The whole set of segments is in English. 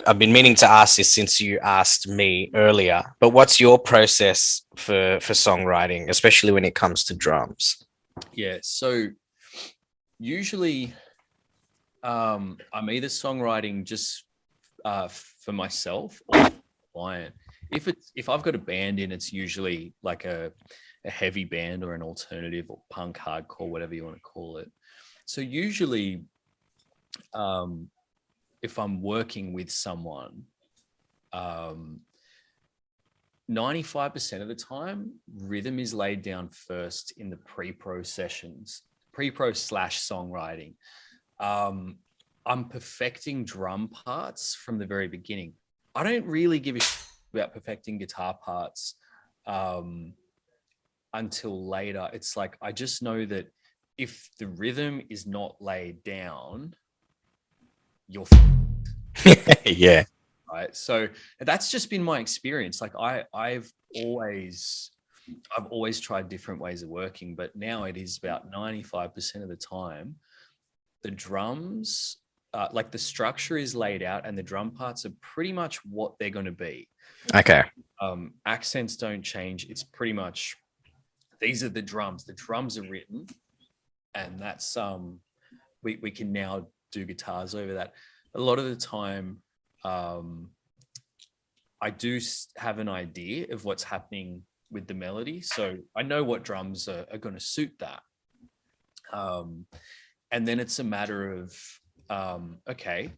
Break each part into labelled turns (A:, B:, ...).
A: I've been meaning to ask this since you asked me earlier, but what's your process for songwriting, especially when it comes to drums?
B: Yeah. So usually I'm either songwriting just for myself or for a client. If I've got a band in, it's usually like a heavy band or an alternative or punk, hardcore, whatever you want to call it. So usually, um, if I'm working with someone, um, 95% of the time, rhythm is laid down first in the pre-pro sessions, pre-pro slash songwriting. Um, I'm perfecting drum parts from the very beginning. I don't really give a shit about perfecting guitar parts um, until later. It's like I just know that if the rhythm is not laid down, you're
A: Yeah.
B: right. So that's just been my experience. Like I've always tried different ways of working, but now it is about 95% of the time the drums, like the structure is laid out and the drum parts are pretty much what they're going to be.
A: Okay.
B: Accents don't change. It's pretty much these are the drums. The drums are written, and that's we can now do guitars over that. A lot of the time, um, I do have an idea of what's happening with the melody, so I know what drums are going to suit that. Um, and then it's a matter of okay,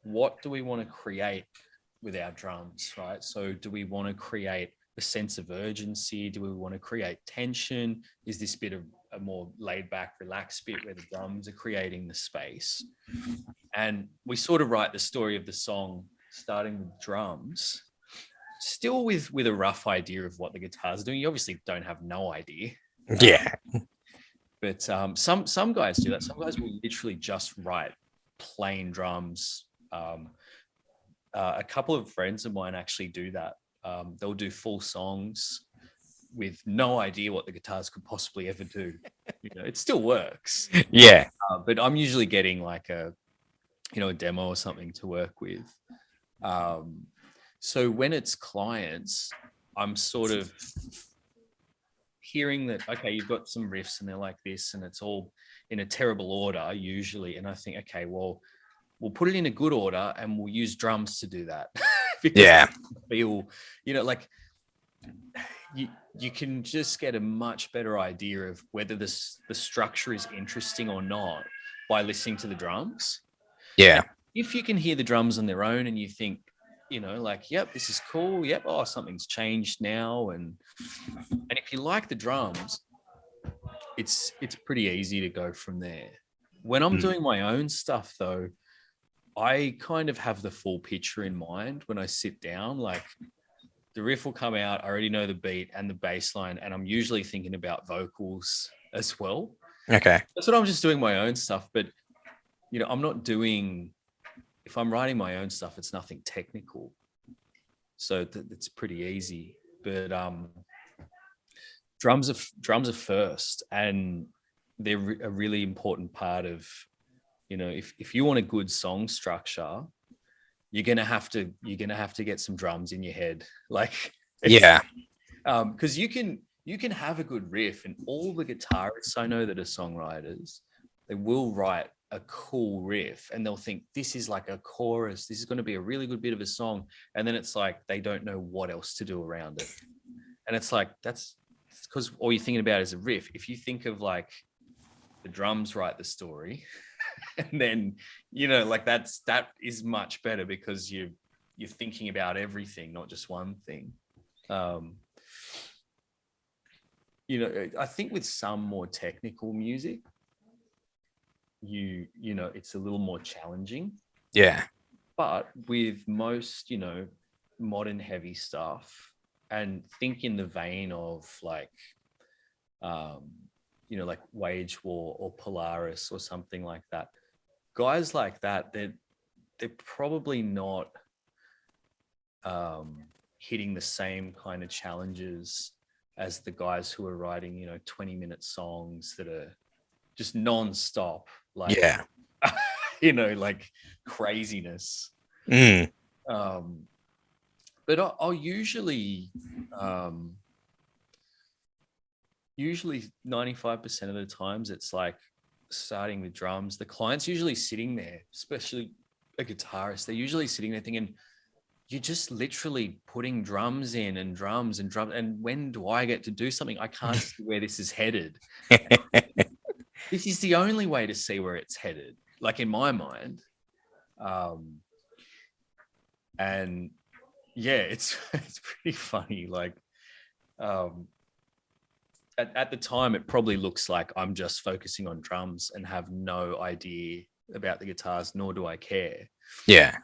B: what do we want to create with our drums, right? So do we want to create a sense of urgency? Do we want to create tension? Is this bit of a more laid back, relaxed bit where the drums are creating the space? And we sort of write the story of the song starting with drums, still with a rough idea of what the guitars are doing. You obviously don't have no idea.
A: Yeah.
B: But some guys do that. Some guys will literally just write plain drums. A couple of friends of mine actually do that. They'll do full songs with no idea what the guitars could possibly ever do. It still works.
A: Yeah.
B: But I'm usually getting like a demo or something to work with. So when it's clients, I'm sort of hearing that, okay, you've got some riffs and they're like this, and it's all in a terrible order usually. And I think, okay, well, we'll put it in a good order and we'll use drums to do that because
A: Yeah.
B: feel, like you can just get a much better idea of whether the structure is interesting or not by listening to the drums.
A: Yeah.
B: And if you can hear the drums on their own and you think, like, yep, this is cool. Yep. Oh, something's changed now. And if you like the drums, it's pretty easy to go from there. When I'm doing my own stuff though, I kind of have the full picture in mind when I sit down. Like the riff will come out, I already know the beat and the bass line, and I'm usually thinking about vocals as well.
A: Okay.
B: That's what I'm just doing my own stuff. But I'm not doing, if I'm writing my own stuff, it's nothing technical. So it's pretty easy. But drums are first, and they're a really important part of, if you want a good song structure, you're gonna have to get some drums in your head, like
A: Yeah.
B: because you can have a good riff, and all the guitarists I know that are songwriters, they will write a cool riff and they'll think this is like a chorus, this is going to be a really good bit of a song, and then it's like they don't know what else to do around it, and it's like that's because all you're thinking about is a riff. If you think of like the drums write the story and then like that is much better because you're thinking about everything, not just one thing. I think with some more technical music, it's a little more challenging.
A: Yeah.
B: But with most modern heavy stuff, and think in the vein of like like Wage War or Polaris or something like that, guys like that, they're probably not hitting the same kind of challenges as the guys who are writing 20-minute songs that are just non-stop, like
A: Yeah.
B: like craziness.
A: Mm.
B: But I'll usually, usually 95% of the times it's like starting with drums. The client's usually sitting there, especially a guitarist. They're usually sitting there thinking, you're just literally putting drums in and drums and drums. And when do I get to do something? I can't see where this is headed. This is the only way to see where it's headed, like in my mind. And yeah, it's pretty funny. Like at the time, it probably looks like I'm just focusing on drums and have no idea about the guitars, nor do I care.
A: Yeah.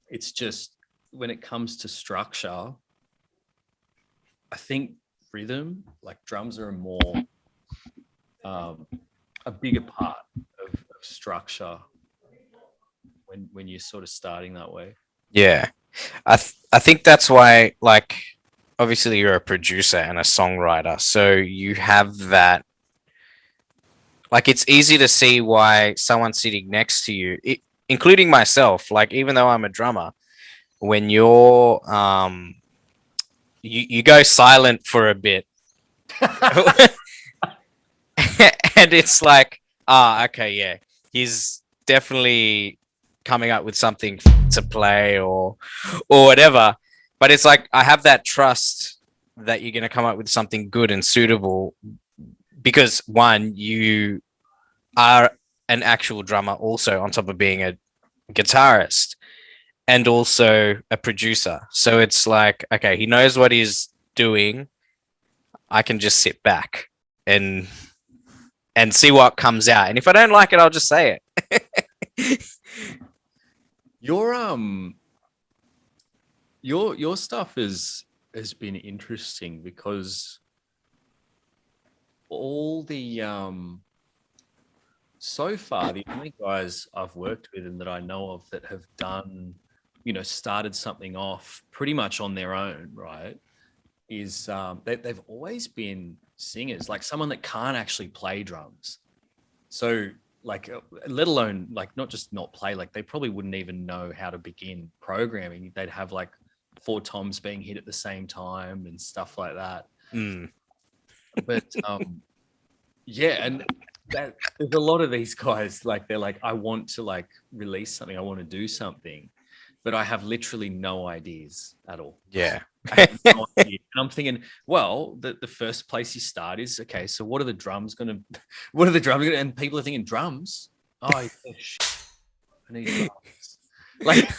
B: It's just when it comes to structure, I think rhythm, like drums are a more a bigger part of structure when you're sort of starting that way.
A: Yeah. I think that's why, like, obviously you're a producer and a songwriter, so you have that. Like, it's easy to see why someone sitting next to you, including myself, like, even though I'm a drummer, when you go silent for a bit, and it's like, okay, yeah, he's definitely coming up with something to play or whatever. But it's like I have that trust that you're going to come up with something good and suitable because one, you are an actual drummer, also on top of being a guitarist and also a producer. So it's like, okay, he knows what he's doing. I can just sit back and see what comes out. And if I don't like it, I'll just say it.
B: Your stuff has been interesting because all the so far the only guys I've worked with and that I know of that have done, started something off pretty much on their own, right, is they've always been singers, like someone that can't actually play drums. So like, let alone like not just not play, like they probably wouldn't even know how to begin programming. They'd have like 4 toms being hit at the same time and stuff like that. But yeah, and that there's a lot of these guys, like they're like, I want to like release something, I want to do something, but I have literally no ideas at all.
A: Yeah.
B: I have no idea. And I'm thinking, well, the first place you start is, okay, so what are the drums gonna and people are thinking drums. Oh yeah, I need drums. Like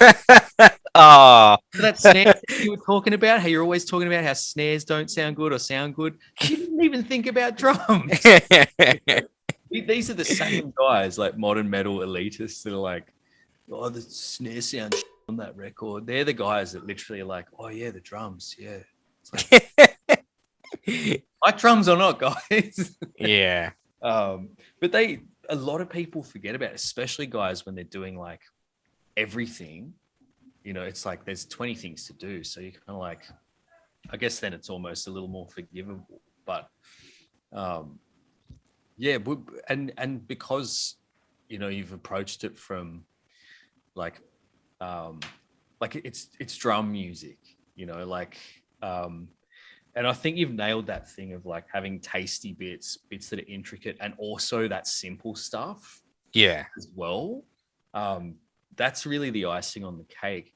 A: Oh,
B: that snare you were talking about, how you're always talking about how snares don't sound good or sound good. You didn't even think about drums. These are the same guys, like modern metal elitists, that are like, oh, the snare sound on that record. They're the guys that literally are like, oh yeah, the drums, yeah. It's like, like drums or not, guys.
A: Yeah.
B: But a lot of people forget about it, especially guys when they're doing like everything. It's like there's 20 things to do, so you kind of like, I guess then it's almost a little more forgivable. But yeah, and because you've approached it from like it's drum music, like and I think you've nailed that thing of like having tasty bits that are intricate, and also that simple stuff
A: Yeah.
B: as well. That's really the icing on the cake.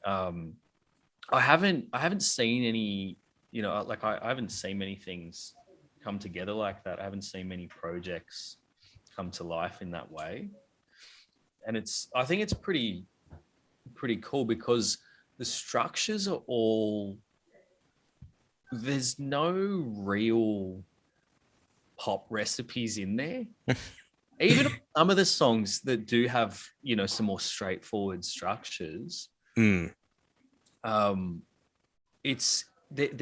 B: I haven't seen any, like I haven't seen many things come together like that. I haven't seen many projects come to life in that way. And I think it's pretty cool because the structures are all, there's no real pop recipes in there. Even some of the songs that do have, some more straightforward structures, they're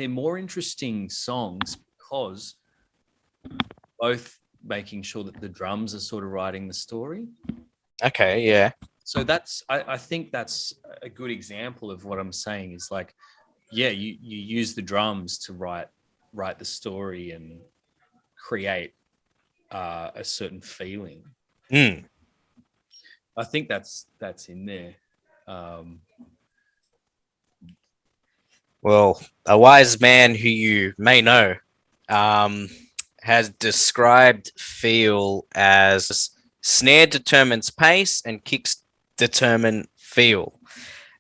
B: more interesting songs because both making sure that the drums are sort of writing the story.
A: Okay. Yeah.
B: So I think that's a good example of what I'm saying is like, yeah, you use the drums to write the story and create a certain feeling. I think that's in there.
A: Well, a wise man who you may know um, has described feel as snare determines pace and kicks determine feel.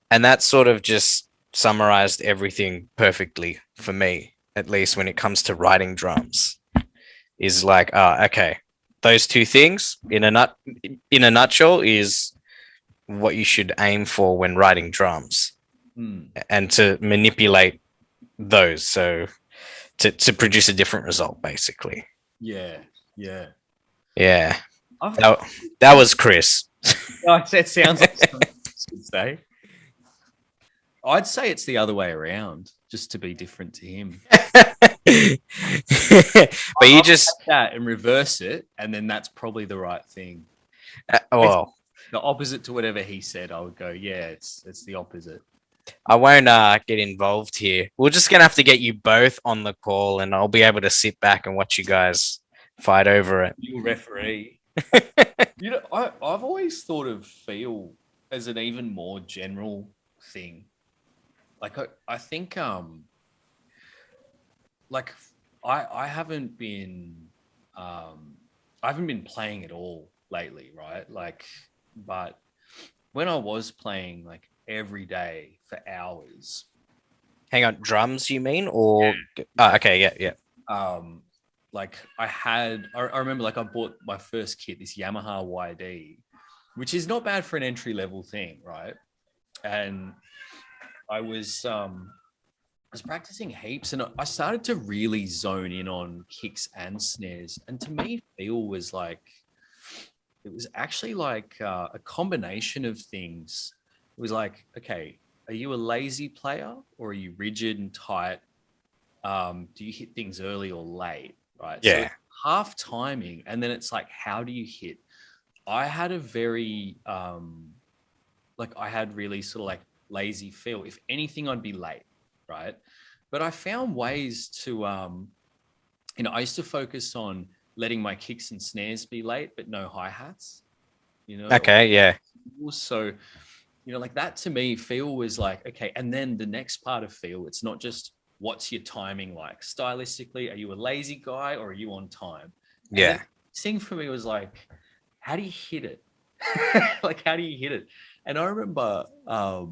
A: And that sort of just summarized everything perfectly for me, at least when it comes to writing drums. Is like, okay, those two things in a nutshell is what you should aim for when writing drums, and to manipulate those so to produce a different result, basically.
B: Yeah, yeah.
A: Yeah,
B: I've,
A: that was Chris.
B: it sounds like something I should say. I'd say it's the other way around, just to be different to him.
A: But you just
B: that and reverse it, and then that's probably the right thing.
A: well,
B: The opposite to whatever he said, I would go, yeah, it's the opposite.
A: I won't get involved here. We're just gonna have to get you both on the call, and I'll be able to sit back and watch you guys fight over it.
B: You referee. I've always thought of feel as an even more general thing. Like I think like I haven't been playing at all lately, right? Like, but when I was playing like every day for hours.
A: Hang on, drums you mean? Or okay, yeah.
B: Like I remember like I bought my first kit, this Yamaha YD, which is not bad for an entry level thing, right? And I was practicing heaps, and I started to really zone in on kicks and snares. And to me, feel was like, it was actually like a combination of things. It was like, okay, are you a lazy player or are you rigid and tight? Do you hit things early or late? Right.
A: Yeah.
B: So half timing. And then it's like, how do you hit? I had a very, I had really sort of like lazy feel. If anything, I'd be late. Right. But I found ways to, I used to focus on letting my kicks and snares be late, but no hi-hats,
A: Okay. Yeah.
B: So, like that to me, feel was like, okay. And then the next part of feel, it's not just what's your timing like stylistically. Are you a lazy guy or are you on time?
A: Yeah.
B: Thing for me was like, how do you hit it? Like, how do you hit it? And I remember I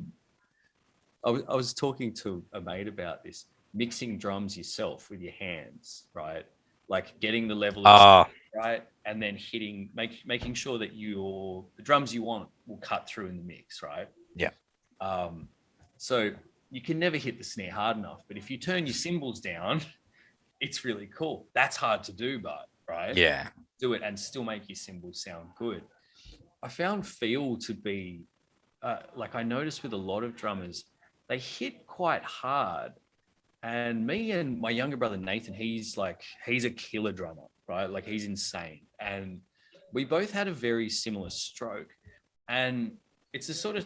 B: was talking to a mate about this, mixing drums yourself with your hands, right? Like getting the level of right, and then hitting, making sure that the drums you want will cut through in the mix, right?
A: Yeah.
B: So you can never hit the snare hard enough, but if you turn your cymbals down, it's really cool. That's hard to do, but right?
A: Yeah.
B: Do it and still make your cymbals sound good. I found feel to be like, I noticed with a lot of drummers, they hit quite hard. And me and my younger brother, Nathan, he's a killer drummer, right? Like he's insane. And we both had a very similar stroke. And it's a sort of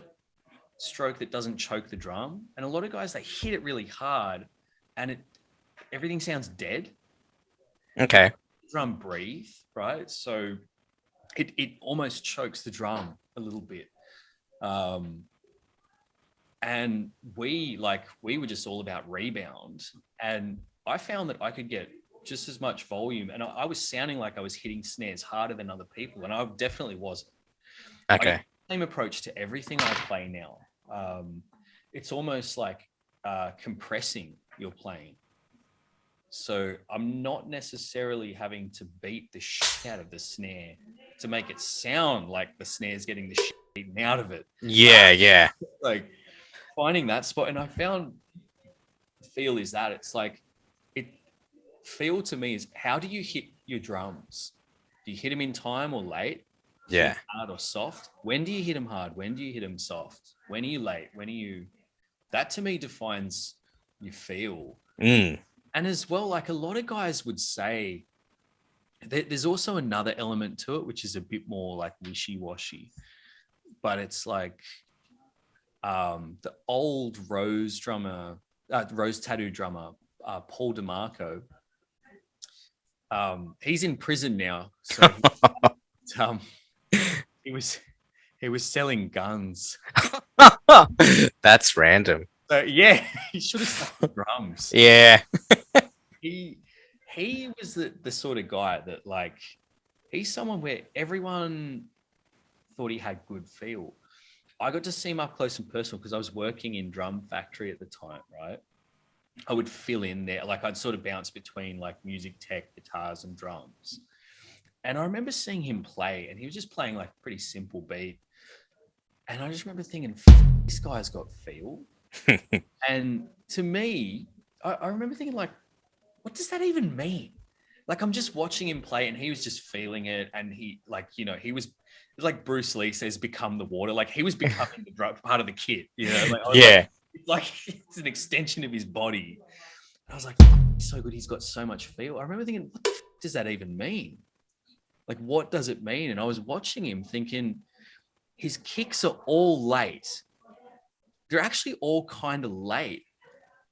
B: stroke that doesn't choke the drum. And a lot of guys, they hit it really hard and everything sounds dead.
A: Okay.
B: Drum breathe, right? So it almost chokes the drum a little bit. And we were just all about rebound. And I found that I could get just as much volume. And I was sounding like I was hitting snares harder than other people. And I definitely wasn't.
A: Okay.
B: Same approach to everything I play now. It's almost like compressing your playing. So I'm not necessarily having to beat the shit out of the snare to make it sound like the snare's getting the shit beaten out of it.
A: Yeah.
B: Like finding that spot. And I found feel is that it's like, feel to me is, how do you hit your drums? Do you hit them in time or late?
A: Yeah.
B: Hard or soft? When do you hit them hard? When do you hit them soft? When are you late? When are you... That to me defines your feel. And as well, like a lot of guys would say, there's also another element to it, which is a bit more like wishy-washy. But it's like the old Rose Tattoo drummer, Paul DeMarco. He's in prison now. So he was selling guns.
A: That's random.
B: So yeah, he should have stuck with drums.
A: Yeah.
B: He was the sort of guy that like he's someone where everyone thought he had good feel. I got to see him up close and personal because I was working in drum factory at the time, right? I would fill in there, like I'd sort of bounce between like music tech, guitars, and drums. And I remember seeing him play, and he was just playing like a pretty simple beat. And I just remember thinking, this guy's got feel. And to me, I remember thinking like, what does that even mean? Like I'm just watching him play, and he was just feeling it, and he like he was like Bruce Lee says, become the water. Like he was becoming the part of the kit, Like,
A: Yeah.
B: like it's an extension of his body. And I was like, he's so good. He's got so much feel. I remember thinking, what the does that even mean? Like, what does it mean? And I was watching him thinking, his kicks are all late. They're actually all kind of late.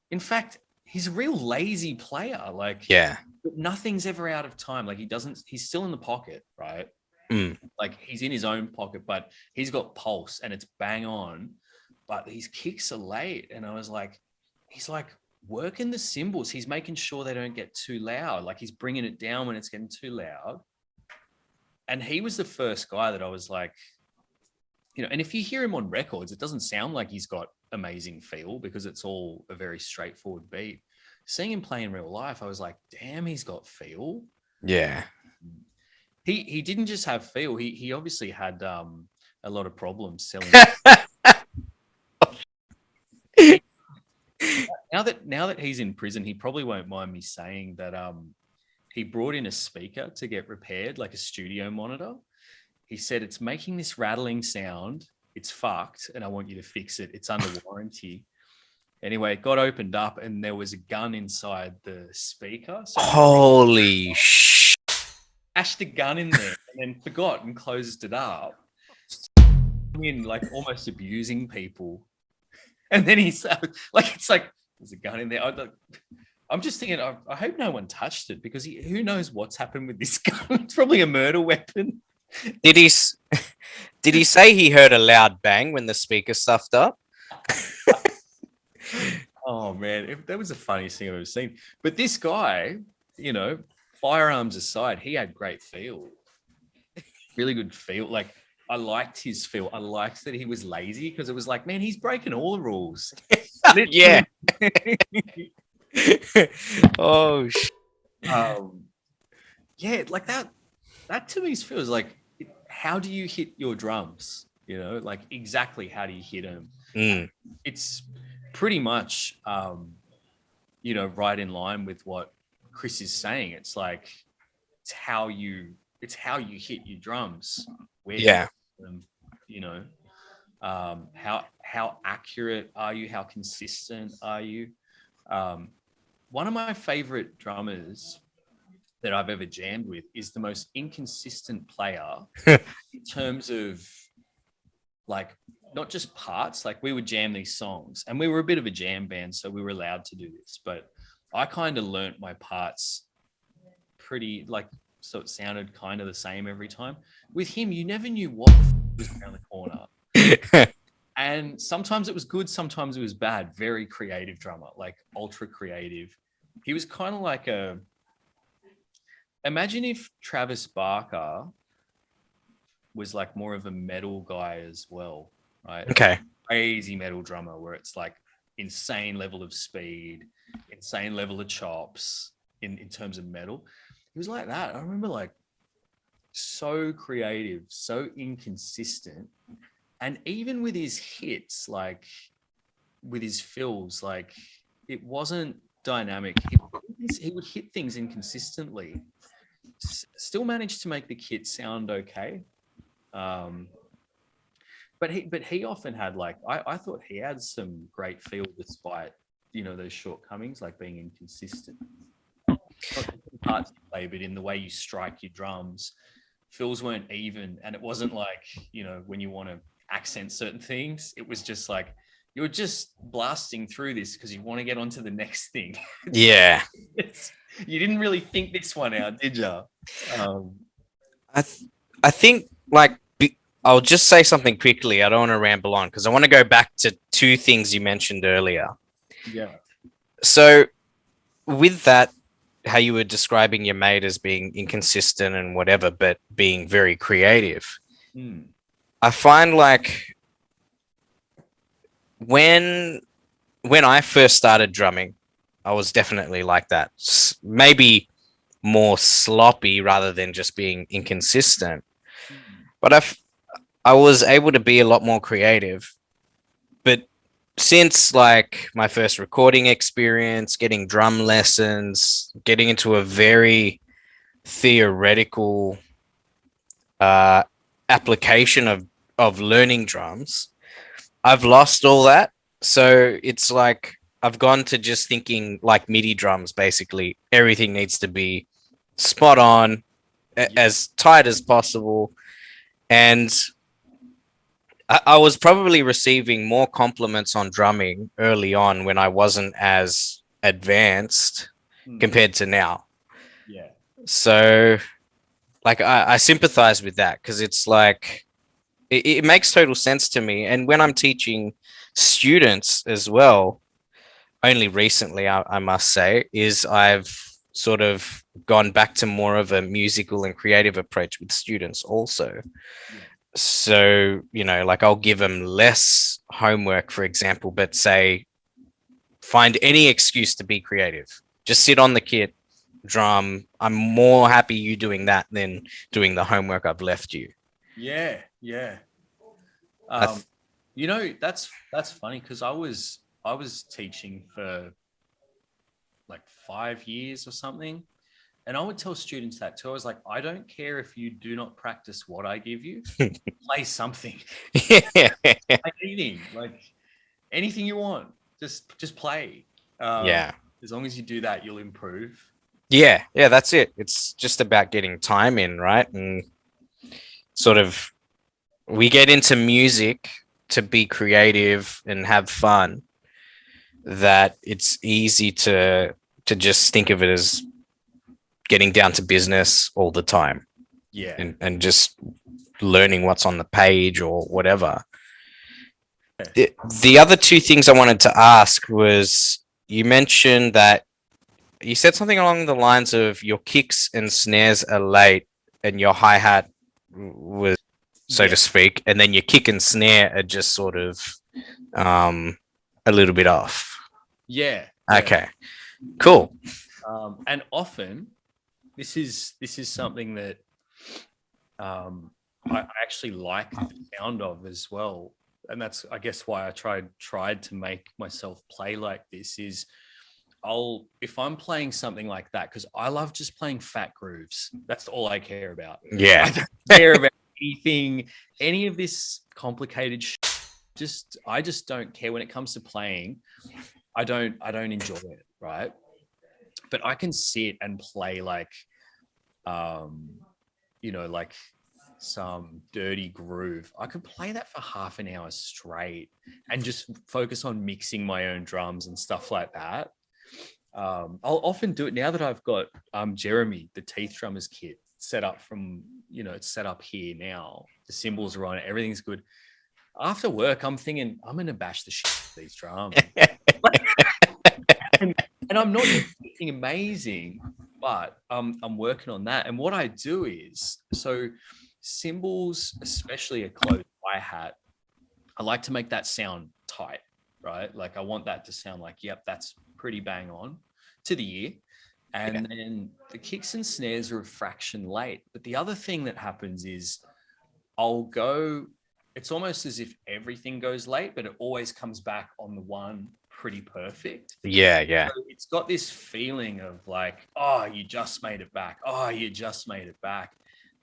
B: In fact, he's a real lazy player. Like,
A: Yeah.
B: nothing's ever out of time. Like he's still in the pocket, right? Like he's in his own pocket, but he's got pulse and it's bang on. But these kicks are late. And I was like, he's like working the cymbals. He's making sure they don't get too loud. Like he's bringing it down when it's getting too loud. And he was the first guy that I was like, and if you hear him on records, it doesn't sound like he's got amazing feel because it's all a very straightforward beat. Seeing him play in real life, I was like, damn, he's got feel.
A: Yeah.
B: He didn't just have feel. He obviously had a lot of problems selling. Now that he's in prison, he probably won't mind me saying that he brought in a speaker to get repaired, like a studio monitor. He said, it's making this rattling sound. It's fucked, and I want you to fix it. It's under warranty. Anyway, it got opened up, and there was a gun inside the speaker. So
A: holy shit.
B: Stashed a gun in there and then forgot and closed it up. In like almost abusing people. And then he's like, it's like, there's a gun in there. I'm just thinking, I hope no one touched it because who knows what's happened with this gun? It's probably a murder weapon.
A: Did he say he heard a loud bang when the speaker stuffed up?
B: Oh man, that was the funniest thing I've ever seen. But this guy, firearms aside, he had great feel. Really good feel. Like I liked his feel. I liked that he was lazy because it was like, man, he's breaking all the rules.
A: Yeah. Oh shit.
B: Yeah, like that to me feels like, how do you hit your drums? Like exactly how do you hit them? It's pretty much, right in line with what Chris is saying. It's like, it's how you hit your drums. Where
A: yeah.
B: How accurate are you? How consistent are you? One of my favorite drummers that I've ever jammed with is the most inconsistent player in terms of like, not just parts. Like we would jam these songs and we were a bit of a jam band, so we were allowed to do this, but I kind of learnt my parts pretty so it sounded kind of the same every time. With him, you never knew what was around the corner. And sometimes it was good, sometimes it was bad. Very creative drummer, like ultra creative. He was kind of like imagine if Travis Barker was like more of a metal guy as well, right?
A: Okay.
B: Crazy metal drummer where it's like insane level of speed, insane level of chops in terms of metal. He was like that. I remember like so creative, so inconsistent. And even with his hits, like with his fills, like it wasn't dynamic. He would hit things inconsistently. Still managed to make the kit sound okay. But he often had like, I thought he had some great feel despite, those shortcomings, like being inconsistent. Not the parts you play, but in the way you strike your drums, fills weren't even. And it wasn't like, when you want to accent certain things, it was just like, you're just blasting through this because you want to get on to the next thing.
A: Yeah.
B: You didn't really think this one out, did you?
A: I think like I'll just say something quickly. I don't want to ramble on because I want to go back to two things you mentioned earlier.
B: Yeah.
A: So with that, how you were describing your mate as being inconsistent and whatever, but being very creative.
B: Mm.
A: I find like when when I first started drumming, I was definitely like that. Maybe more sloppy rather than just being inconsistent.
B: Mm.
A: But I was able to be a lot more creative. But since like my first recording experience, getting drum lessons, getting into a very theoretical uh, application of learning drums, I've lost all that. So it's like I've gone to just thinking like MIDI drums. Basically, everything needs to be spot on,
B: Yeah.
A: as tight as possible, and I was probably receiving more compliments on drumming early on when I wasn't as advanced
B: Mm.
A: compared to now.
B: Yeah.
A: So, like, I sympathize with that because it's like it makes total sense to me. And when I'm teaching students as well, only recently, I must say, is I've sort of gone back to more of a musical and creative approach with students also.
B: Yeah.
A: So, like I'll give them less homework, for example, but say, find any excuse to be creative. Just sit on the kit, drum. I'm more happy you doing that than doing the homework I've left you.
B: Yeah. Yeah.
A: I
B: Um, that's funny because I was teaching for like 5 years or something. And I would tell students that too. I was like, I don't care if you do not practice what I give you, play something,
A: yeah.
B: like anything you want. Just play. Um,
A: Yeah.
B: as long as you do that, you'll improve.
A: Yeah, that's it. It's just about getting time in, right? And sort of we get into music to be creative and have fun, that it's easy to just think of it as getting down to business all the time,
B: Yeah.
A: and just learning what's on the page or whatever. The other two things I wanted to ask was you mentioned that you said something along the lines of your kicks and snares are late and your hi-hat was, so to
B: Yeah.
A: speak, and then your kick and snare are just sort of um a little bit off.
B: Yeah. Yeah.
A: Okay, cool.
B: And often this is something that I actually like the sound of as well. And that's, I guess, why I tried to make myself play like this is if I'm playing something like that, because I love just playing fat grooves. That's all I care about.
A: Yeah.
B: I don't care about anything, any of this complicated I just don't care when it comes to playing. I don't enjoy it, right? But I can sit and play like um like some dirty groove. I could play that for half an hour straight and just focus on mixing my own drums and stuff like that. I'll often do it now that I've got Jeremy, the teeth drummers kit, set up it's set up here now. The cymbals are on it, everything's good. After work, I'm thinking I'm gonna bash the shit out of these drums. and I'm not anything amazing, but I'm working on that. And what I do is, so cymbals, especially a closed hi-hat, I like to make that sound tight, right? Like I want that to sound like, yep, that's pretty bang on to the ear. And then the kicks and snares are a fraction late. But the other thing that happens is it's almost as if everything goes late, but it always comes back on the one pretty perfect.
A: Yeah.
B: So it's got this feeling of like, oh, you just made it back. Oh, you just made it back.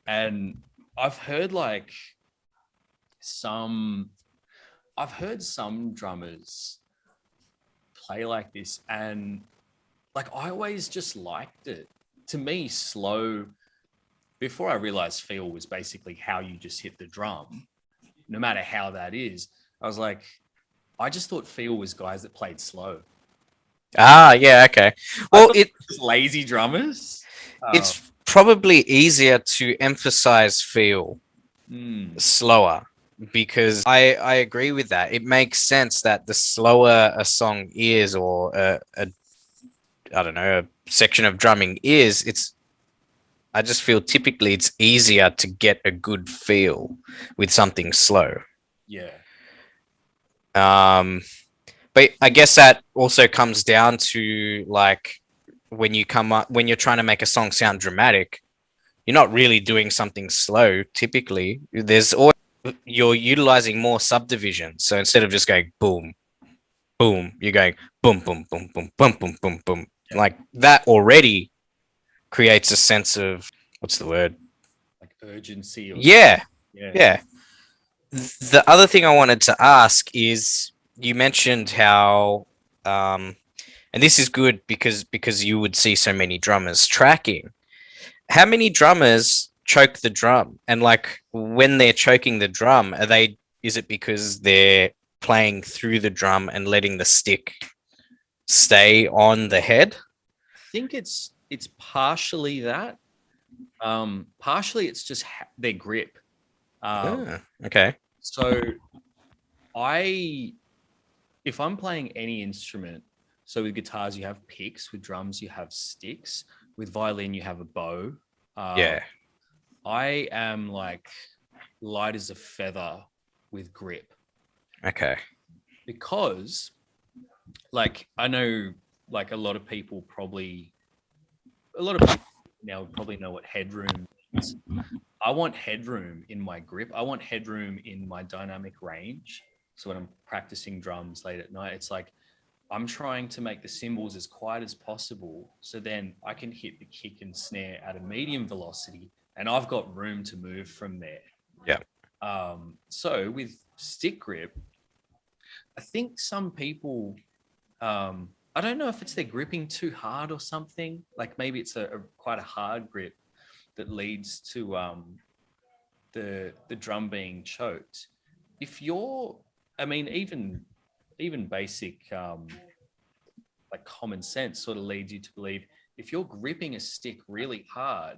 B: And I've heard some drummers play like this, and like I always just liked it. To me, slow, before I realized feel was basically how you just hit the drum, no matter how that is. I was like, I just thought feel was guys that played slow.
A: Yeah, okay. Well,
B: Just lazy drummers.
A: it's probably easier to emphasize feel
B: Mm.
A: slower, because I agree with that. It makes sense that the slower a song is, or a I don't know, a section of drumming is, it's I just feel typically it's easier to get a good feel with something slow.
B: Yeah.
A: Um, but I guess that also comes down to like when you're trying to make a song sound dramatic, you're not really doing something slow. Typically, there's always you're utilizing more subdivision. So instead of just going boom, boom, you're going boom, boom, boom, boom, boom, boom, boom, boom.
B: Yeah.
A: Like that already creates a sense of what's the word?
B: Like urgency or something.
A: Yeah,
B: Yeah.
A: yeah. The other thing I wanted to ask is you mentioned how and this is good because you would see so many drummers tracking. How many drummers choke the drum? And like when they're choking the drum, is it because they're playing through the drum and letting the stick stay on the head?
B: I think it's partially that. Partially it's just their grip.
A: Okay.
B: So I if I'm playing any instrument, so with guitars you have picks, with drums you have sticks, with violin you have a bow.
A: Yeah.
B: I am like light as a feather with grip
A: Okay.
B: because like I know like a lot of people now probably know what headroom is. I want headroom in my grip. I want headroom in my dynamic range. So when I'm practicing drums late at night, it's like I'm trying to make the cymbals as quiet as possible. So then I can hit the kick and snare at a medium velocity and I've got room to move from there.
A: Yeah.
B: So with stick grip, I think some people, I don't know if it's they're gripping too hard or something. Like maybe it's a quite a hard grip that leads to the drum being choked. If you're, I mean, even basic like common sense sort of leads you to believe if you're gripping a stick really hard,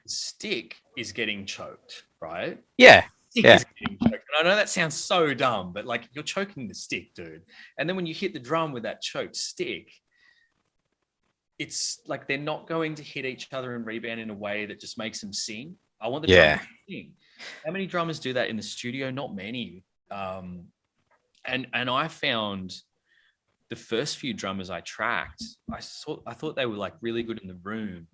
B: the stick is getting choked, right?
A: Yeah.
B: Stick
A: Yeah.
B: is getting choked. And I know that sounds so dumb, but like you're choking the stick, dude. And then when you hit the drum with that choked stick, it's like they're not going to hit each other and rebound in a way that just makes them sing. I want the drummer
A: Yeah.
B: to sing. How many drummers do that in the studio? Not many. And I found the first few drummers I tracked, I thought they were like really good in the room.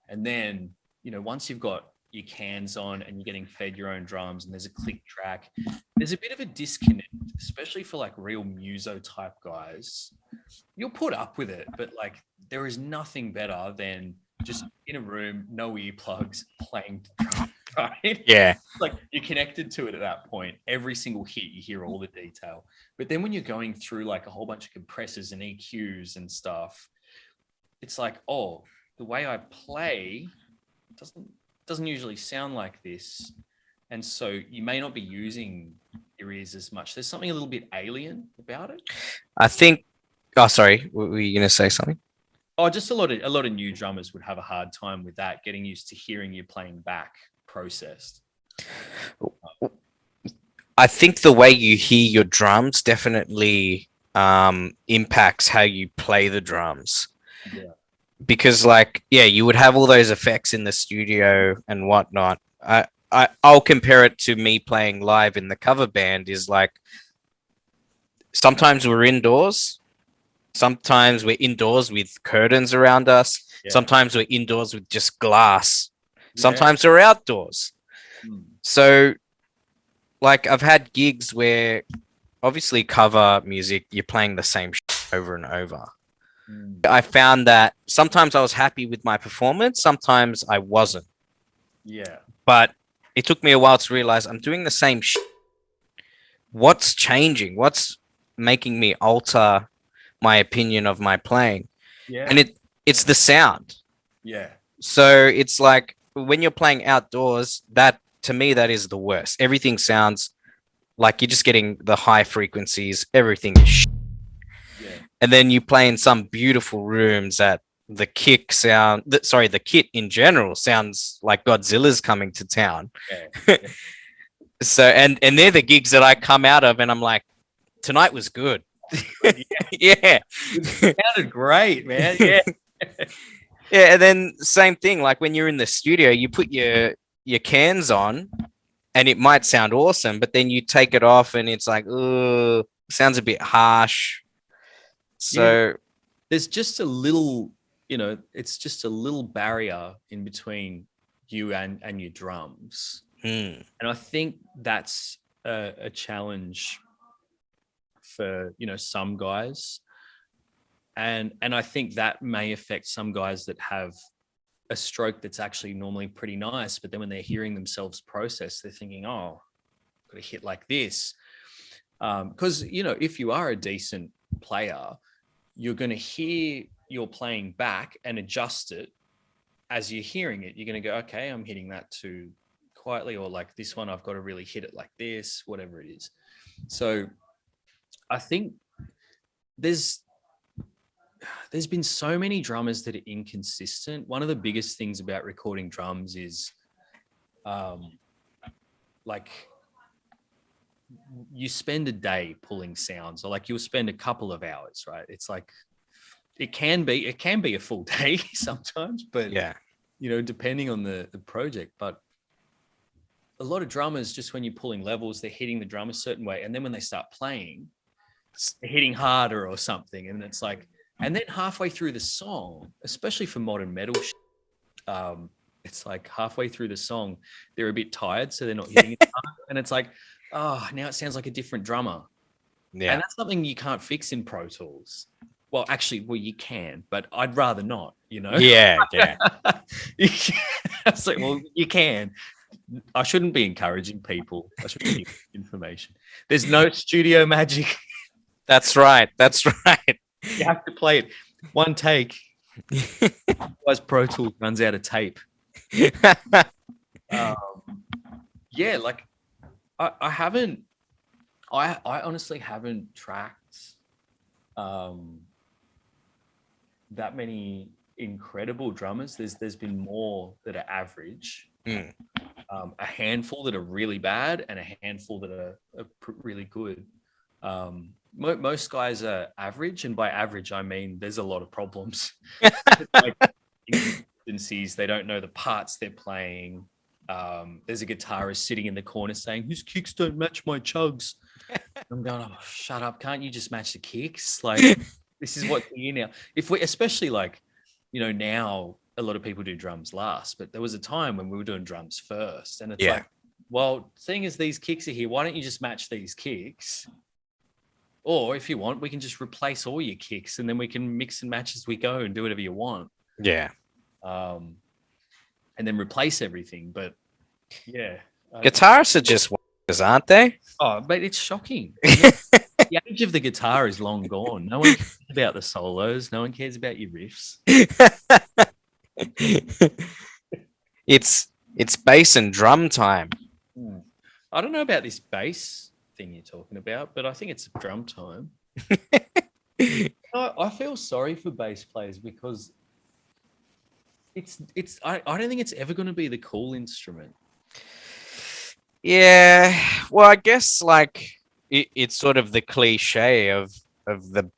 B: And then, you know, once you've got your cans on and you're getting fed your own drums and there's a click track, there's a bit of a disconnect, especially for like real muso type guys. You'll put up with it, but like there is nothing better than just in a room, no earplugs, playing drums, right?
A: Yeah.
B: Like you're connected to it at that point. Every single hit, you hear all the detail. But then when you're going through like a whole bunch of compressors and EQs and stuff, it's like, oh, the way I play doesn't usually sound like this. And so you may not be using your ears as much. There's something a little bit alien about it.
A: I think. Oh, sorry. Were you gonna say something?
B: Oh, just a lot of new drummers would have a hard time with that, getting used to hearing you playing back processed.
A: I think the way you hear your drums definitely impacts how you play the drums.
B: Yeah.
A: Because, like, yeah, you would have all those effects in the studio and whatnot. I'll compare it to me playing live in the cover band. Is like sometimes we're indoors, sometimes we're indoors with curtains around us,
B: Yeah.
A: sometimes we're indoors with just glass,
B: Yeah.
A: sometimes we're outdoors.
B: Mm.
A: So, like, I've had gigs where obviously cover music, you're playing the same over and over. I found that sometimes I was happy with my performance, sometimes I wasn't.
B: Yeah.
A: But it took me a while to realize I'm doing the same What's changing? What's making me alter my opinion of my playing?
B: Yeah.
A: And it's the sound.
B: Yeah.
A: So it's like when you're playing outdoors, that to me that is the worst. Everything sounds like you're just getting the high frequencies. Everything is
B: Yeah.
A: and then you play in some beautiful rooms that the kick sound, the kit in general sounds like Godzilla's coming to town.
B: Yeah.
A: So, and they're the gigs that I come out of and I'm like, tonight was good. Yeah.
B: It sounded great, man. Yeah.
A: Yeah, and then same thing, like when you're in the studio, you put your cans on and it might sound awesome, but then you take it off and it's like, oh, sounds a bit harsh. So
B: there's just a little, it's just a little barrier in between you and your drums. And I think that's a challenge for, some guys. And I think that may affect some guys that have a stroke that's actually normally pretty nice, but then when they're hearing themselves process, they're thinking, oh, got to hit like this. Because, if you are a decent player, you're going to hear your playing back and adjust it as you're hearing it. You're going to go, okay, I'm hitting that too quietly, or like this one, I've got to really hit it like this, whatever it is. So I think there's been so many drummers that are inconsistent. One of the biggest things about recording drums is like you spend a day pulling sounds, or like you'll spend a couple of hours, right? It's like it can be a full day sometimes, but
A: yeah,
B: depending on the project. But a lot of drummers, just when you're pulling levels, they're hitting the drum a certain way, and then when they start playing, they're hitting harder or something, and it's like, and then halfway through the song, especially for modern metal, it's like halfway through the song, they're a bit tired, so they're not hitting it hard, and it's like, oh, now it sounds like a different drummer. Yeah. And that's something you can't fix in Pro Tools. Well, actually, you can, but I'd rather not,
A: Yeah, yeah.
B: It's like, well, you can. I shouldn't be encouraging people. I should be giving information. There's no studio magic.
A: That's right. That's right.
B: You have to play it one take. Otherwise, Pro Tools runs out of tape. Yeah, like I honestly haven't tracked that many incredible drummers. There's been more that are average, a handful that are really bad, and a handful that are really good. Most guys are average, and by average I mean there's a lot of problems. Like inconsistencies, they don't know the parts they're playing. There's a guitarist sitting in the corner saying, "His kicks don't match my chugs." I'm going, "Oh, shut up! Can't you just match the kicks? Like, this is what's here now." Especially like, now a lot of people do drums last, but there was a time when we were doing drums first, and it's like, well, seeing as these kicks are here, why don't you just match these kicks? Or if you want, we can just replace all your kicks, and then we can mix and match as we go and do whatever you want.
A: Yeah.
B: And then replace everything. But yeah.
A: Guitarists are just w***ers, aren't they?
B: Oh, but it's shocking. The age of the guitar is long gone. No one cares about the solos. No one cares about your riffs.
A: It's bass and drum time.
B: I don't know about this bass thing you're talking about, but I think it's drum time. I feel sorry for bass players because I don't think it's ever going to be the cool instrument.
A: Yeah, well, I guess like it's sort of the cliche of the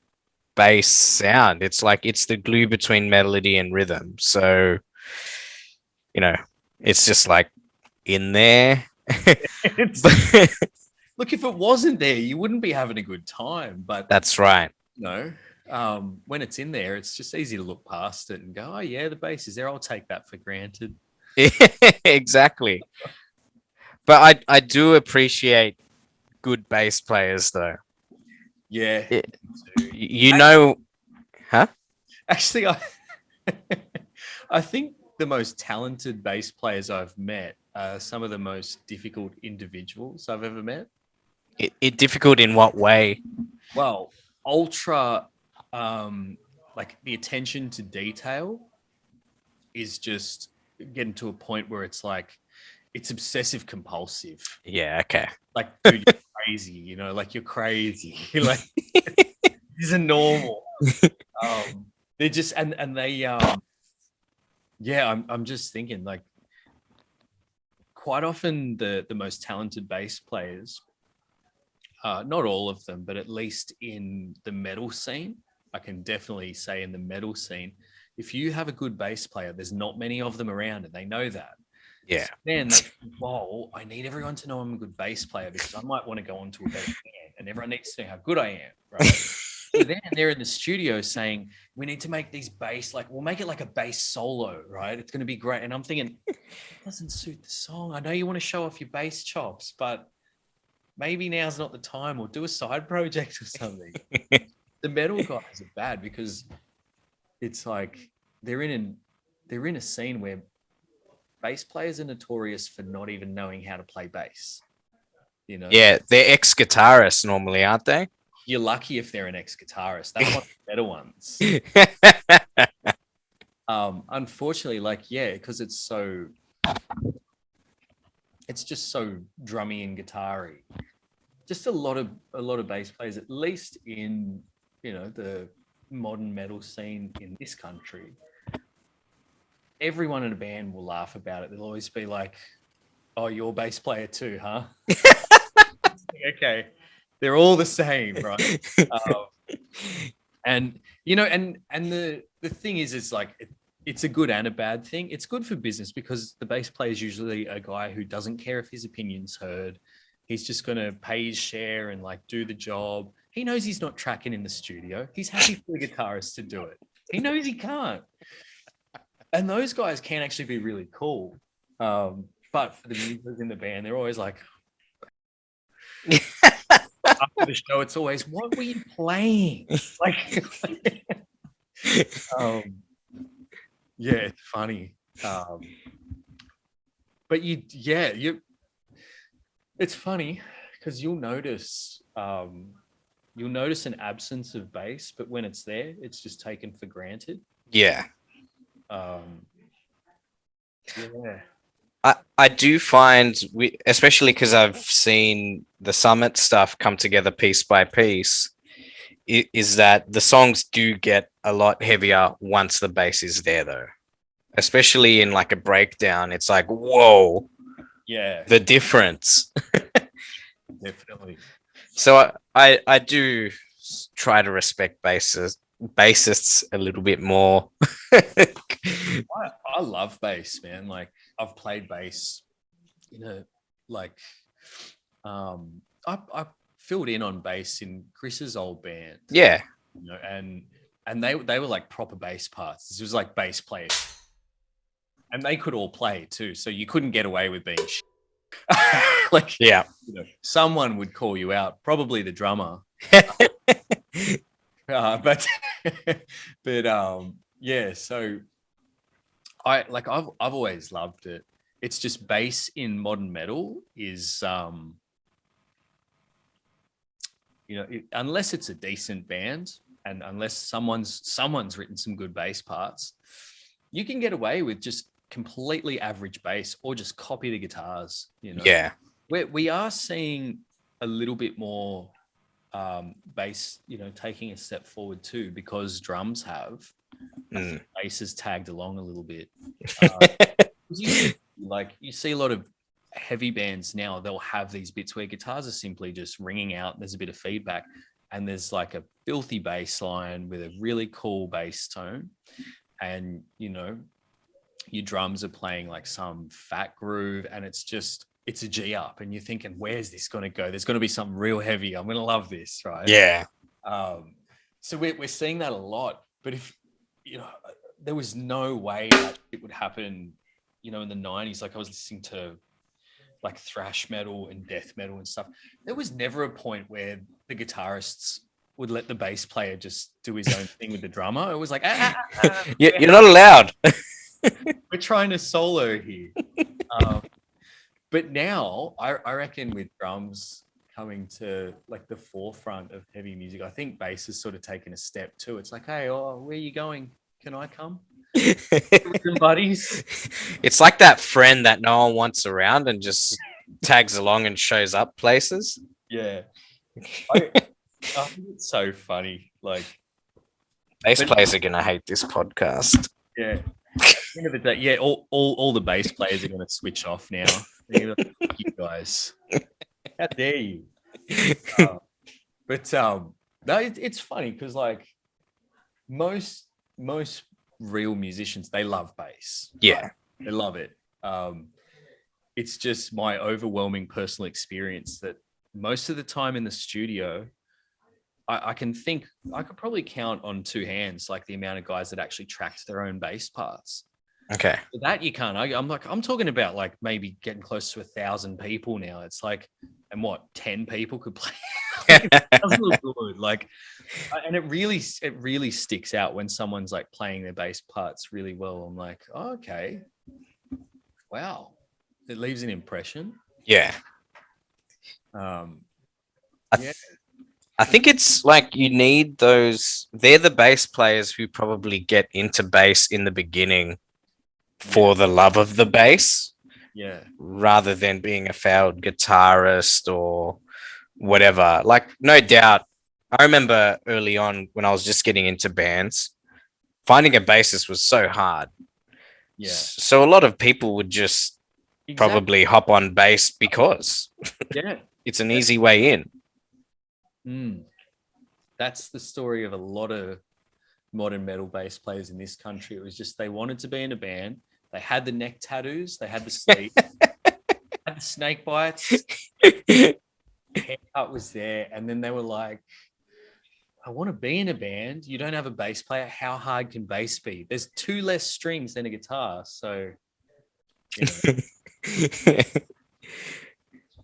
A: bass sound. It's like it's the glue between melody and rhythm. So, it's just like in there.
B: Look, if it wasn't there, you wouldn't be having a good time. But
A: that's right.
B: When it's in there, it's just easy to look past it and go, "Oh yeah, the bass is there. I'll take that for granted."
A: Exactly. But I do appreciate good bass players, though.
B: Yeah.
A: Huh?
B: Actually, I think the most talented bass players I've met are some of the most difficult individuals I've ever met.
A: It difficult in what way?
B: Well, ultra, like the attention to detail is just getting to a point where it's like, it's obsessive compulsive.
A: Yeah. Okay.
B: Like, dude, you're crazy, like you're crazy. Like, this isn't normal. They're just and they yeah, I'm just thinking like quite often the most talented bass players, not all of them, but at least in the metal scene, I can definitely say in the metal scene, if you have a good bass player, there's not many of them around, and they know that.
A: Yeah.
B: So then they think, whoa, I need everyone to know I'm a good bass player because I might want to go on to a better band, and everyone needs to know how good I am, right? So then they're in the studio saying, we need to make these bass, like, we'll make it like a bass solo, right? It's going to be great. And I'm thinking, it doesn't suit the song. I know you want to show off your bass chops, but maybe now's not the time, or do a side project or something. The metal guys are bad because it's like they're in a scene where bass players are notorious for not even knowing how to play bass. You know?
A: Yeah, they're ex-guitarists normally, aren't they?
B: You're lucky if they're an ex-guitarist. That's one of the better ones. Unfortunately, like, yeah, because it's just so drummy and guitar-y. Just a lot of bass players, at least in, you know, the modern metal scene in this country. Everyone in a band will laugh about it. They'll always be like, "Oh, you're a bass player too, huh?" Okay, they're all the same, right? And you know, and the thing is, it's like it's a good and a bad thing. It's good for business because the bass player is usually a guy who doesn't care if his opinion's heard. He's just going to pay his share and like do the job. He knows he's not tracking in the studio. He's happy for the guitarist to do it. He knows he can't. And those guys can actually be really cool. But for the musicians in the band, they're always like, after the show, it's always, what were you playing? Like, yeah, it's funny. But it's funny because you'll notice an absence of bass, but when it's there, it's just taken for granted.
A: Yeah.
B: Yeah.
A: I do find especially because I've seen the Summit stuff come together piece by piece, is that the songs do get a lot heavier once the bass is there, though. Especially in like a breakdown, it's like, whoa,
B: yeah,
A: the difference.
B: Definitely.
A: So I do try to respect bassists a little bit more.
B: I love bass, man. Like, I've played bass, you know, like I filled in on bass in Chris's old band.
A: Yeah.
B: You know, and they were like proper bass parts. This was like bass players. And they could all play too. So you couldn't get away with being like,
A: yeah.
B: You know, someone would call you out, probably the drummer. But yeah, so I've always loved it. It's just bass in modern metal is you know, unless it's a decent band and unless someone's written some good bass parts, you can get away with just completely average bass or just copy the guitars, you know.
A: Yeah.
B: We are seeing a little bit more bass, you know, taking a step forward too, because drums have bass has tagged along a little bit. You see a lot of heavy bands now, they'll have these bits where guitars are simply just ringing out, there's a bit of feedback, and there's like a filthy bass line with a really cool bass tone, and you know, your drums are playing like some fat groove, and it's a G up, and you're thinking, where's this going to go? There's going to be something real heavy. I'm going to love this, right?
A: Yeah.
B: So we're seeing that a lot. But if, you know, there was no way that it would happen, you know, in the 90s. Like, I was listening to like thrash metal and death metal and stuff. There was never a point where the guitarists would let the bass player just do his own thing with the drummer. It was like,
A: you're not allowed.
B: We're trying to solo here. But now I reckon with drums coming to like the forefront of heavy music, I think bass has sort of taken a step too. It's like, hey, where are you going? Can I come? Some buddies.
A: It's like that friend that no one wants around and just tags along and shows up places.
B: Yeah. I think it's so funny. Like,
A: Bass
B: But
A: players are gonna hate this podcast.
B: yeah, at the end of the day, yeah, all the bass players are going to switch off now. They're gonna be like, "Fuck you guys, how dare you?" Uh, but no, it's funny because like most real musicians, they love bass.
A: Yeah.
B: They love it. It's just my overwhelming personal experience that most of the time in the studio, I can think I could probably count on two hands like the amount of guys that actually tracked their own bass parts.
A: Okay.
B: That you can't. I'm talking about like maybe getting close to 1,000 people now. It's like, and what 10 people could play. It doesn't look good. Like, and it really sticks out when someone's like playing their bass parts really well. I'm like, oh, okay, wow, it leaves an impression.
A: Yeah.
B: Um,
A: I, I think it's like you need those. They're the bass players who probably get into bass in the beginning for the love of the bass,
B: yeah,
A: rather than being a failed guitarist or whatever. Like, no doubt, I remember early on when I was just getting into bands, finding a bassist was so hard.
B: yeah.
A: So a lot of people would just probably hop on bass because
B: Yeah,
A: it's an easy way in.
B: That's the story of a lot of modern metal bass players in this country. It was just they wanted to be in a band. They had the neck tattoos. They had the sleeve. Had the snake bites. Haircut was there, and then they were like, "I want to be in a band. You don't have a bass player. How hard can bass be? There's 2 less strings than a guitar, so." You know.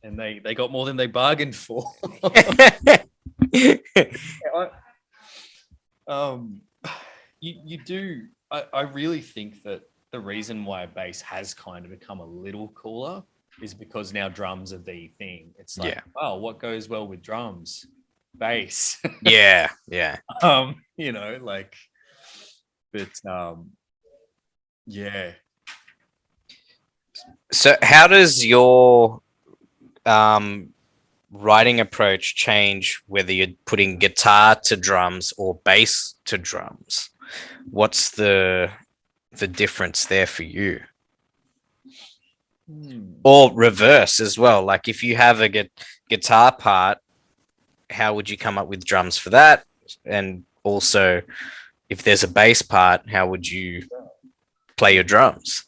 B: And they got more than they bargained for. You do. I really think that the reason why bass has kind of become a little cooler is because now drums are the thing. It's like, oh, what goes well with drums? Bass.
A: Yeah.
B: You know, like, but yeah.
A: So how does your writing approach change whether you're putting guitar to drums or bass to drums? What's the difference there for you? Or reverse as well. Like if you have a guitar part, how would you come up with drums for that? And also, if there's a bass part, how would you play your drums?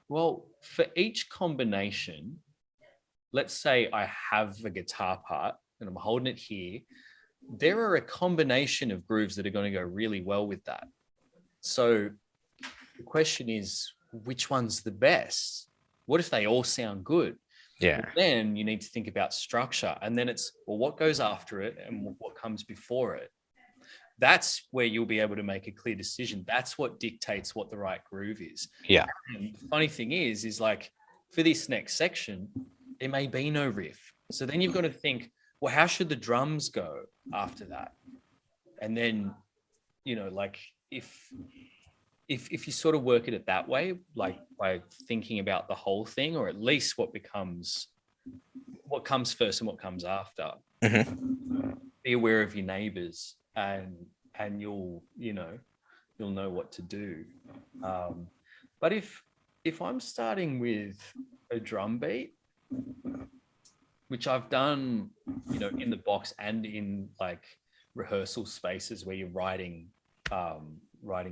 B: Well, for each combination, let's say I have a guitar part and I'm holding it here. There are a combination of grooves that are going to go really well with that. So the question is, which one's the best? What if they all sound good?
A: Yeah.
B: But then you need to think about structure. And then it's, well, what goes after it and what comes before it? That's where you'll be able to make a clear decision. That's what dictates what the right groove is.
A: Yeah.
B: And the funny thing is like for this next section, there may be no riff. So then you've got to think, well, how should the drums go after that? And then, you know, like if you sort of work it that way, like by thinking about the whole thing, or at least what comes first and what comes after, be aware of your neighbors and you'll know what to do. But if I'm starting with a drum beat, which I've done, you know, in the box and in like rehearsal spaces where you're writing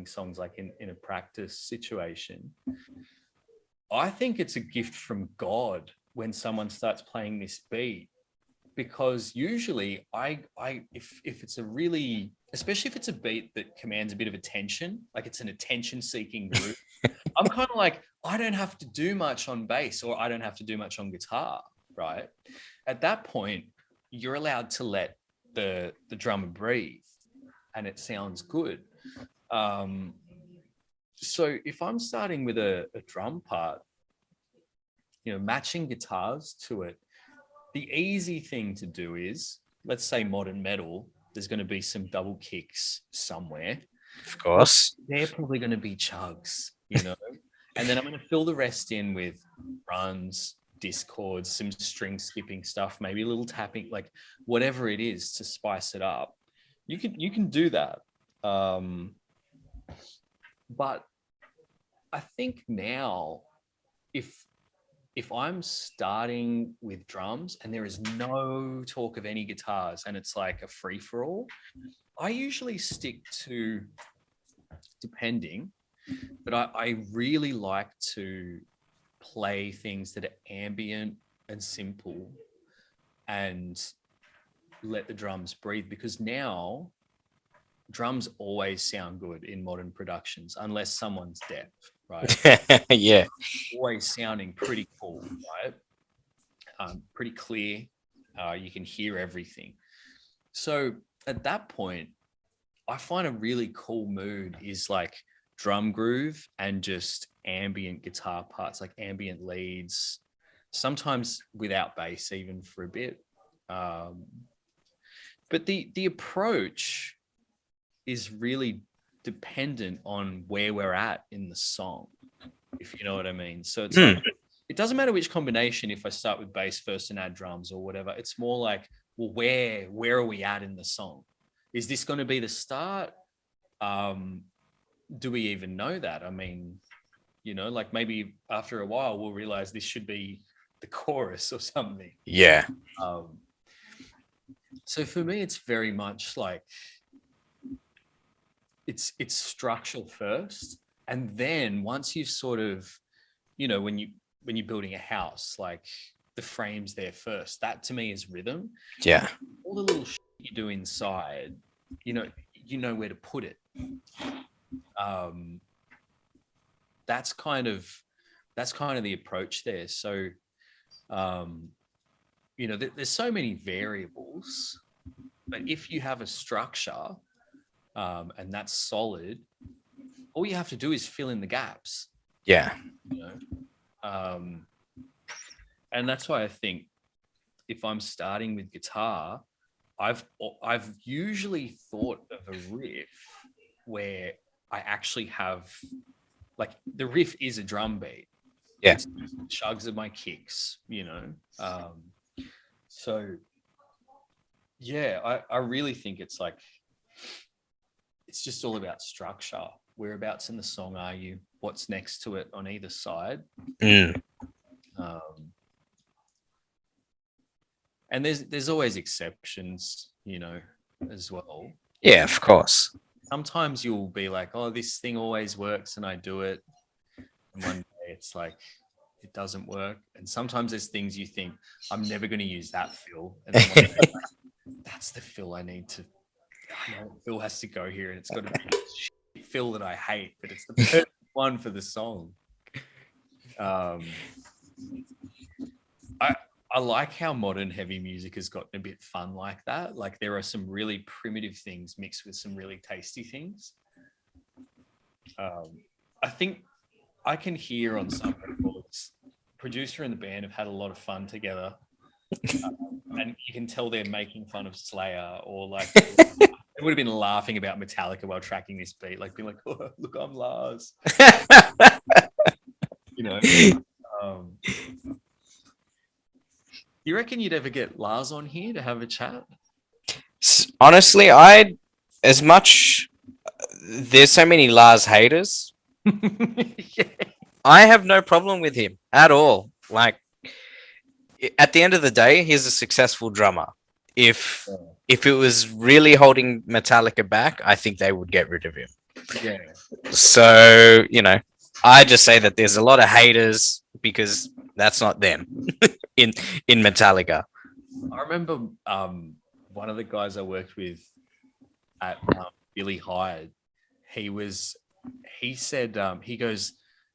B: songs like in a practice situation, I think it's a gift from God when someone starts playing this beat, because usually if it's a really, especially if it's a beat that commands a bit of attention, like it's an attention seeking group, I'm kind of like, I don't have to do much on bass or I don't have to do much on guitar, right? At that point, you're allowed to let the drummer breathe and it sounds good. So if I'm starting with a drum part, you know, matching guitars to it, the easy thing to do is, let's say modern metal, there's going to be some double kicks somewhere.
A: Of course.
B: They're probably going to be chugs, you know, and then I'm going to fill the rest in with runs, discords, some string skipping stuff, maybe a little tapping, like whatever it is to spice it up. You can do that. But I think now, if I'm starting with drums and there is no talk of any guitars and it's like a free for all, I usually stick to, depending, but I really like to play things that are ambient and simple and let the drums breathe, because now drums always sound good in modern productions unless someone's deaf, right?
A: Yeah.
B: Always sounding pretty cool, right? Pretty clear. You can hear everything. So at that point, I find a really cool mood is like drum groove and just ambient guitar parts, like ambient leads, sometimes without bass even for a bit. But the approach is really dependent on where we're at in the song, if you know what I mean. So it's like, it doesn't matter which combination, if I start with bass first and add drums or whatever. It's more like, well, where are we at in the song? Is this going to be the start? Do we even know that? I mean, you know, like maybe after a while we'll realize this should be the chorus or something.
A: Yeah.
B: So for me, it's very much like it's structural first, and then once you've sort of, you know, when you're building a house, like the frame's there first. That to me is rhythm.
A: Yeah.
B: All the little shit you do inside, you know where to put it. That's kind of the approach there. So, you know, there's so many variables, but if you have a structure, and that's solid, all you have to do is fill in the gaps.
A: Yeah.
B: You know, and that's why I think if I'm starting with guitar, I've usually thought of a riff where I actually have, like, the riff is a drum beat.
A: Yeah.
B: It's chugs of my kicks, you know. So yeah, I really think it's like, it's just all about structure. Whereabouts in the song are you? What's next to it on either side? And there's always exceptions, you know, as well.
A: Yeah, of course.
B: Sometimes you'll be like, oh, this thing always works, and I do it. And one day it's like, it doesn't work. And sometimes there's things you think, I'm never going to use that fill. And then one day, like, that's the fill I need to, Phil has to go here, and it's got to be a fill that I hate, but it's the perfect one for the song. I like how modern heavy music has gotten a bit fun like that. Like, there are some really primitive things mixed with some really tasty things. I think I can hear on some records, producer and the band have had a lot of fun together. And you can tell they're making fun of Slayer, or like they would have been laughing about Metallica while tracking this beat, like being like, oh, look, I'm Lars. You know. You reckon you'd ever get Lars on here to have a chat?
A: Honestly, there's so many Lars haters.
B: Yeah.
A: I have no problem with him at all. Like, at the end of the day, he's a successful drummer. If it was really holding Metallica back, I think they would get rid of him.
B: Yeah.
A: So, you know, I just say that there's a lot of haters because that's not them in Metallica.
B: I remember one of the guys I worked with at Billy Hyde, he said, he goes,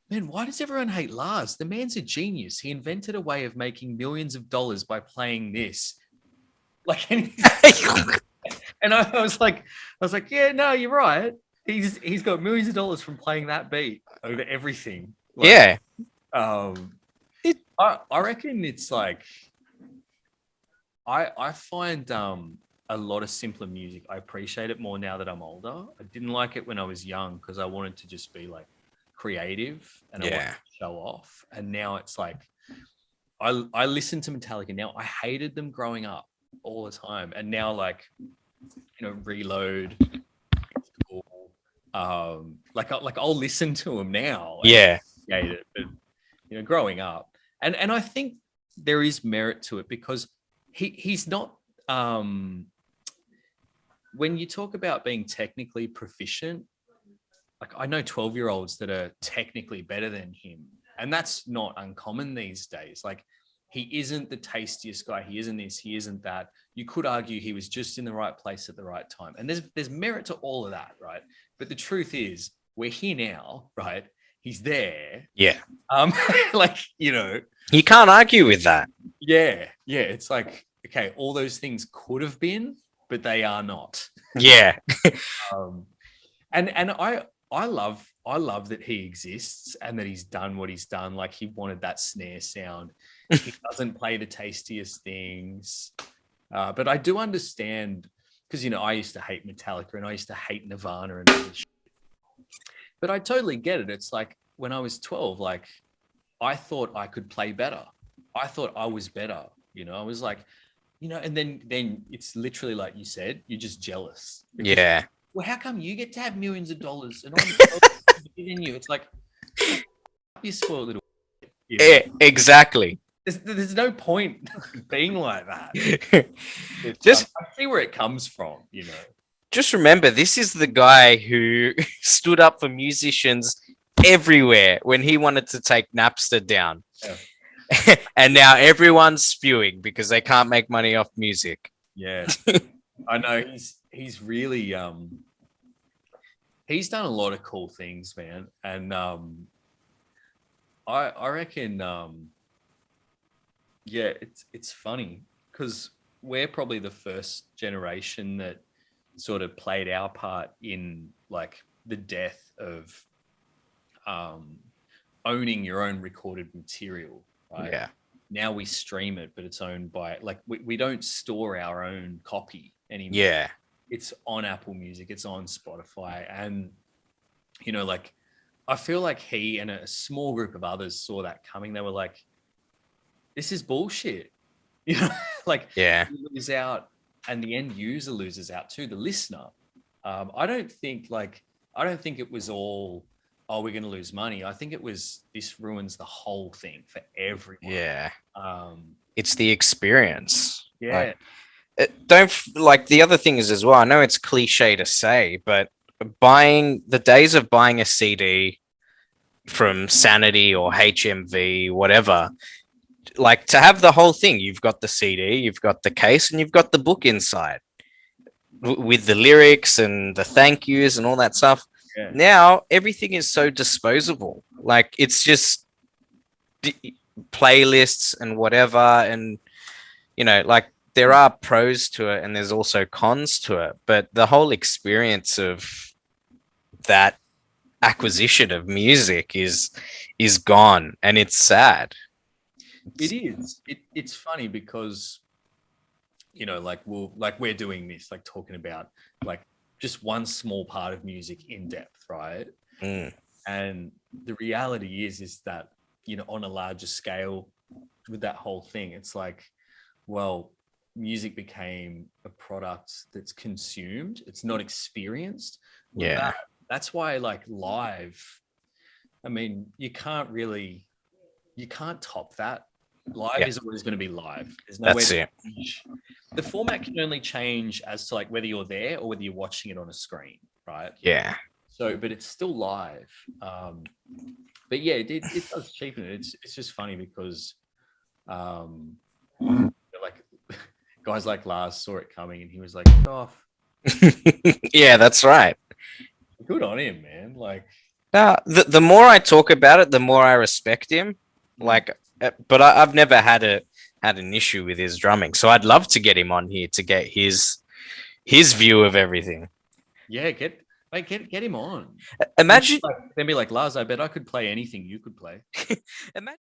B: man, why does everyone hate Lars? The man's a genius. He invented a way of making millions of dollars by playing this. Like, and I was like, yeah, no, you're right. He's got millions of dollars from playing that beat over everything. Like,
A: yeah.
B: I reckon it's like, I find a lot of simpler music. I appreciate it more now that I'm older. I didn't like it when I was young because I wanted to just be like creative and I wanted to show off. And now it's like, I listen to Metallica now. I hated them growing up all the time. And now, like, you know, Reload, or Like I'll listen to him now.
A: Yeah.
B: Appreciate it, but growing up, and I think there is merit to it because he's not. When you talk about being technically proficient, like I know 12-year-olds that are technically better than him, and that's not uncommon these days. Like he isn't the tastiest guy, he isn't this, he isn't that. You could argue he was just in the right place at the right time, and there's merit to all of that, right? But the truth is we're here now, right? He's there.
A: Yeah.
B: Like
A: You can't argue with that.
B: yeah, it's like, okay, all those things could have been, but they are not.
A: Yeah.
B: And I love that he exists and that he's done what he's done. Like he wanted that snare sound. He doesn't play the tastiest things, but I do understand because I used to hate Metallica and I used to hate Nirvana and all this shit. But I totally get it. It's like when I was 12, like I thought I could play better. I thought I was better. I was like, and then it's literally like you said, you're just jealous.
A: Yeah.
B: Well, how come you get to have millions of dollars and I'm better than you? It's like, you spoiled little.
A: Yeah, exactly.
B: There's no point being like that. I see where it comes from,
A: Just remember, this is the guy who stood up for musicians everywhere when he wanted to take Napster down.
B: Yeah.
A: And now everyone's spewing because they can't make money off music.
B: Yeah. I know he's really he's done a lot of cool things, man. And I reckon yeah, it's funny because we're probably the first generation that sort of played our part in like the death of owning your own recorded material, right?
A: Yeah.
B: Now we stream it, but it's owned by like we don't store our own copy anymore.
A: Yeah.
B: It's on Apple Music, it's on Spotify, and like I feel like he and a small group of others saw that coming. They were like, "This is bullshit," like
A: Yeah.
B: you lose out, and the end user loses out too, the listener. I don't think it was all, oh, we're going to lose money. I think it was, this ruins the whole thing for everyone.
A: Yeah. It's the experience.
B: Yeah.
A: Like the other thing is as well, I know it's cliche to say, but the days of buying a CD from Sanity or HMV, whatever, like to have the whole thing, you've got the CD, you've got the case, and you've got the book inside with the lyrics and the thank yous and all that stuff.
B: Yeah.
A: Now everything is so disposable. Like it's just playlists and whatever, and like there are pros to it and there's also cons to it, but the whole experience of that acquisition of music is gone, and it's sad.
B: It is. It's funny because like we're doing this, like talking about like just one small part of music in depth, right? And the reality is that on a larger scale with that whole thing, it's like, well, music became a product that's consumed, it's not experienced.
A: Yeah.
B: That's why like live, I mean, you can't top that. Live is always going to be live. There's no way to change. The format can only change as to like whether you're there or whether you're watching it on a screen, right?
A: Yeah.
B: So, but it's still live. But yeah, it does cheapen it. It's just funny because, like guys like Lars saw it coming and he was like, off.
A: Yeah, that's right.
B: Good on him, man. Like,
A: the more I talk about it, the more I respect him. Like, but I've never had an issue with his drumming, so I'd love to get him on here to get his view of everything.
B: Yeah, get him on.
A: Imagine
B: then be like, Lars, I bet I could play anything you could play.
A: Imagine